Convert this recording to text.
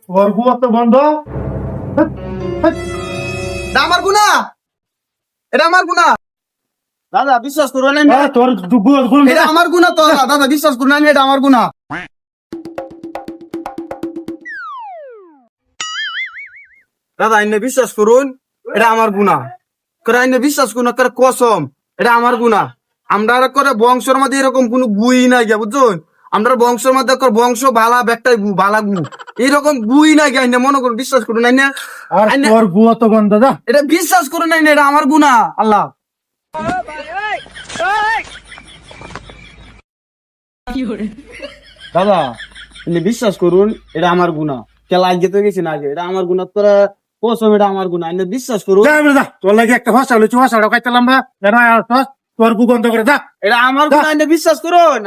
তোর গুয়া তো বন্ধ। এটা আমার গুনাহ, এটা আমার গুনাহ দাদা, বিশ্বাস করুন না। তোর গুয়া এটা আমার গুনাহ তো দাদা, বিশ্বাস করুন না, এটা আমার গুনাহ। দাদা আইনে বিশ্বাস করুন, এটা আমার গুনাহ করে। আইনে বিশ্বাস করুন, করে কসম, এটা আমার গুনাহ। আমরা করে বংশের মধ্যে এরকম কোন গুই নাই গিয়া, বুঝছেন? আমরা বংশের মধ্যে বংশ ভালা ব্যাগটাই গু ভালা গু, এরকম গুই নাই গিয়া। আইনে মনে করুন, বিশ্বাস করুন আইনে, আর তোর গুয়া তো বন্ধ। যা এটা বিশ্বাস করুন আইনে, এটা আমার গুনাহ। আল্লাহ দাদা আপনি বিশ্বাস করুন, এটা আমার গুনাহ। কেলা আগে তো গেছি না, আগে এটা আমার গুনাহ। তোরা কসম, এটা আমার গুনাহ। আপনি বিশ্বাস করুন, যা তোর লাগে একটা ভাষা হলো ভাষাটা খাইতাম বা তোর গু বন্ধ করে। যা এটা আমার গুনাহ। আপনি বিশ্বাস করুন।